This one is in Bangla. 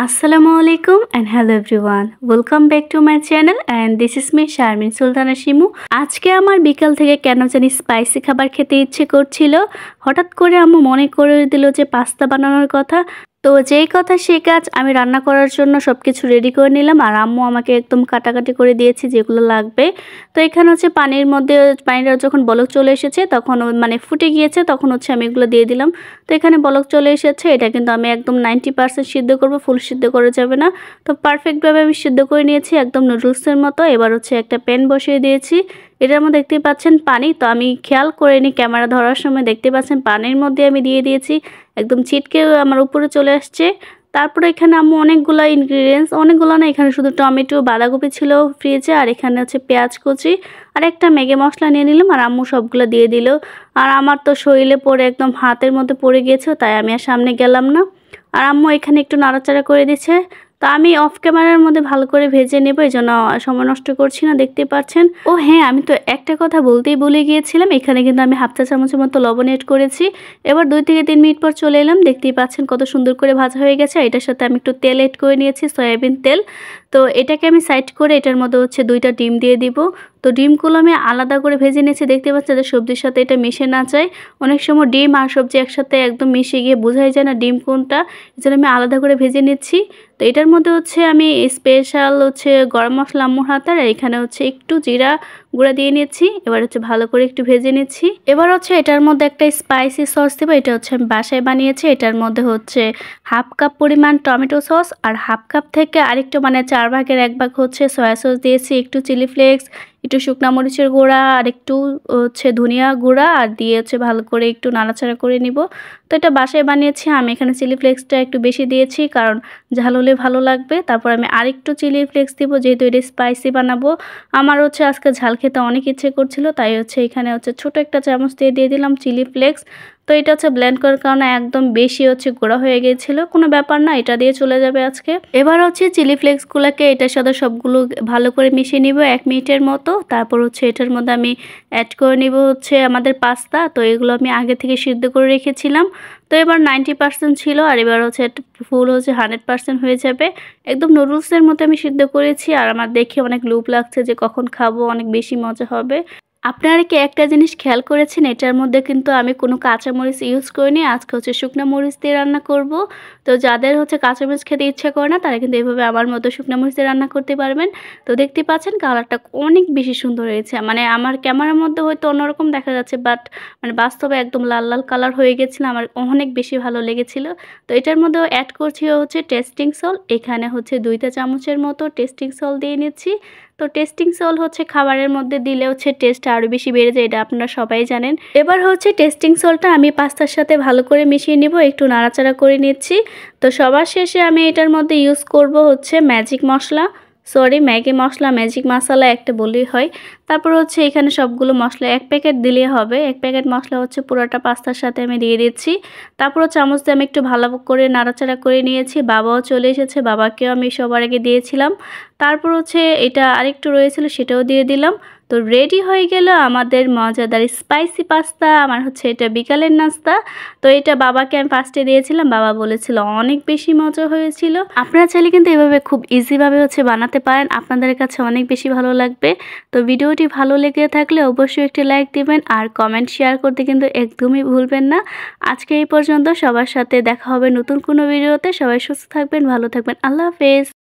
Assalamu alaikum and hello everyone. Welcome back to my channel and this is me Sharmin Sultana Shimu. আজকে আমার বিকাল থেকে কেন জানি স্পাইসি খাবার খেতে ইচ্ছে করছিল। হঠাৎ করে আম্মু মনে করে দিল যে পাস্তা বানানোর কথা। তো যেই কথা সেই কাজ, আমি রান্না করার জন্য সবকিছু রেডি করে নিলাম আর আম্মু আমাকে একদম কাটাকাটি করে দিয়েছে যেগুলো লাগবে। তো এখানে হচ্ছে পানির মধ্যে পানিটা যখন বলক চলে এসেছে তখন মানে ফুটে গিয়েছে, তখন হচ্ছে আমি এগুলো দিয়ে দিলাম। তো এখানে বলক চলে এসেছে, এটা কিন্তু আমি একদম 90% সিদ্ধ করব, ফুল সিদ্ধ করা যাবে না। তো পারফেক্টভাবে আমি সিদ্ধ করে নিয়েছি একদম নুডলসের মতো। এবার হচ্ছে একটা প্যান বসিয়ে দিয়েছি, এটার মধ্যে দেখতে পাচ্ছেন পানি। তো আমি খেয়াল করিনি, ক্যামেরা ধরার সময় দেখতে পাচ্ছেন পানির মধ্যে আমি দিয়ে দিয়েছি, একদম ছিটকে আমার উপরে চলে আসছে। তারপরে এখানে আম্মু অনেকগুলো ইনগ্রিডিয়েন্টস, অনেকগুলো না, এখানে শুধু টমেটো বাঁধাকপি ছিল ফ্রিজে, আর এখানে হচ্ছে পেঁয়াজ কুচি আর একটা ম্যাগি মশলা নিয়ে নিলাম, আর আম্মু সবগুলো দিয়ে দিল। আর আমার তো শরীরে পড়ে একদম হাতের মধ্যে পড়ে গিয়েছে, তাই আমি আর সামনে গেলাম না। আর আম্মু এখানে একটু নাড়াচাড়া করে দিচ্ছে। তো আমি অফ ক্যামেরার মধ্যে ভালো করে ভেজে নেব, এই জন্য সময় নষ্ট করছি না, দেখতে পাচ্ছেন। ও হ্যাঁ, আমি তো একটা কথা বলতেই ভুলে গিয়েছিলাম, এখানে কিন্তু আমি হাফ চা চামচের মতো লবণ এড করেছি। এবার 2 থেকে 3 মিনিট পর চলে এলাম, দেখতেই পাচ্ছেন কত সুন্দর করে ভাজা হয়ে গেছে। এটার সাথে আমি একটু তেল এড করে নিয়েছি, সয়াবিন তেল। তো এটাকে আমি সাইড করে এটার মধ্যে হচ্ছে 2টা ডিম দিয়ে দিব। তো ডিমগুলো আমি আলাদা করে ভেজে নিয়েছি, দেখতে পাচ্ছেন যে সবজির সাথে এটা মিশে না যায়। অনেক সময় ডিম আর সবজি একসাথে একদম মিশে গিয়ে বোঝাই যায় না ডিম কোনটা, এজন্য আমি আলাদা করে ভেজে নিচ্ছি। তো এটার মধ্যে হচ্ছে আমি স্পেশাল হচ্ছে গরম মশলা আম্মুর হাতের, আর এখানে হচ্ছে একটু জিরা গুঁড়া দিয়ে নিচ্ছি। এবার হচ্ছে ভালো করে একটু ভেজে নিচ্ছি। এবার হচ্ছে এটার মধ্যে একটা স্পাইসি সস দেবো, এটা হচ্ছে আমি বাসায় বানিয়েছি। এটার মধ্যে হচ্ছে হাফ কাপ পরিমাণ টমেটো সস, আর হাফ কাপ থেকে আরেকটু মানে 4 ভাগের 1 ভাগ হচ্ছে সয়া সস দিয়েছি, একটু চিলি ফ্লেক্স, একটু শুকনো মরিচের গুঁড়া, আর একটু হচ্ছে ধনিয়া গুঁড়া, আর দিয়ে হচ্ছে ভালো করে একটু নাড়াচাড়া করে নিব। তো এটা বাসায় বানিয়েছি আমি, এখানে চিলি ফ্লেক্সটা একটু বেশি দিয়েছি কারণ ঝাল হলে ভালো লাগবে। তারপর আমি আরেকটু চিলি ফ্লেক্স দিব, যেহেতু এটা স্পাইসি বানাবো। আমার হচ্ছে আজকে ঝাল খেতে অনেক ইচ্ছে করছিল, তাই হচ্ছে এখানে হচ্ছে ছোট একটা চামচ দিয়ে দিলাম চিলি ফ্লেক্স। তো এটা হচ্ছে ব্লেন্ড করার কারণে একদম বেশি হচ্ছে গুঁড়া হয়ে গিয়েছিল, কোনো ব্যাপার না, এটা দিয়ে চলে যাবে আজকে। এবার হচ্ছে চিলি ফ্লেক্সগুলোকে এটার সাথে সবগুলো ভালো করে মিশিয়ে নিব 1 মিনিটের মতো। তারপর হচ্ছে এটার মধ্যে আমি অ্যাড করে নিব হচ্ছে আমাদের পাস্তা। তো এগুলো আমি আগে থেকে সিদ্ধ করে রেখেছিলাম। তো এবার 90% ছিল, আর এবার হচ্ছে ফুল হচ্ছে 100% হয়ে যাবে। একদম নুডলসের মতো আমি সিদ্ধ করেছি, আর আমার দেখে অনেক লোভ লাগছে যে কখন খাবো, অনেক বেশি মজা হবে। আপনারা কি একটা জিনিস খেয়াল করেছেন, এটার মধ্যে কিন্তু আমি কোনো কাঁচামরিচ ইউজ করিনি, আজকে হচ্ছে শুকনো মরিচ দিয়ে রান্না করব। তো যাদের হচ্ছে কাঁচামরিচ খেতে ইচ্ছা করে না, তারা কিন্তু এইভাবে আমার মতো শুকনো মরিচ দিয়ে রান্না করতে পারবেন। তো দেখতে পাচ্ছেন কালারটা অনেক বেশি সুন্দর হয়েছে, মানে আমার ক্যামেরার মধ্যে হয়তো অন্যরকম দেখা যাচ্ছে, বাট মানে বাস্তবে একদম লাল লাল কালার হয়ে গেছিল, আমার অনেক বেশি ভালো লেগেছিল। তো এটার মধ্যেও অ্যাড করছি হচ্ছে টেস্টিং সল্ট, এখানে হচ্ছে 2টা চামচের মতো টেস্টিং সল্ট দিয়ে নিচ্ছি। তো টেস্টিং সল্ট হচ্ছে খাবারের মধ্যে দিলে হচ্ছে টেস্ট আরও বেশি বেড়ে যায়, এটা আপনারা সবাই জানেন। এবার হচ্ছে টেস্টিং সল্টটা আমি পাস্তার সাথে ভালো করে মিশিয়ে নিব, একটু নাড়াচাড়া করে নিচ্ছি। তো সবার শেষে আমি এটার মধ্যে ইউজ করব হচ্ছে ম্যাজিক মশলা একটা বললেই হয়। তারপর হচ্ছে এখানে সবগুলো মশলা 1 প্যাকেট দিলেই হবে, 1 প্যাকেট মশলা হচ্ছে পুরোটা পাস্তার সাথে আমি দিয়ে দিচ্ছি। তারপর চামচ দিয়ে আমি একটু ভালো করে নাড়াচাড়া করে নিয়েছি। বাবাও চলে এসেছে, বাবাকেও আমি সবার আগে দিয়েছিলাম। তারপর হচ্ছে এটা আরেকটু রয়েছিল, সেটাও দিয়ে দিলাম। তো রেডি হয়ে গেল আমাদের মজাদার স্পাইসি পাস্তা। আমার হচ্ছে এটা বিকালের নাস্তা। তো এটা বাবাকে আমি ফার্স্টে দিয়েছিলাম, বাবা বলেছিল অনেক বেশি মজা হয়েছিল। আপনারা চাইলে কিন্তু এভাবে খুব ইজিভাবে হচ্ছে বানাতে পারেন, আপনাদের কাছে অনেক বেশি ভালো লাগবে। তো ভিডিওটি ভালো লেগে থাকলে অবশ্যই একটি লাইক দিবেন, আর কমেন্ট শেয়ার করতে কিন্তু একদমই ভুলবেন না। আজকে এই পর্যন্ত, সবার সাথে দেখা হবে নতুন কোনো ভিডিওতে। সবাই সুস্থ থাকবেন, ভালো থাকবেন, আল্লাহ হাফেজ।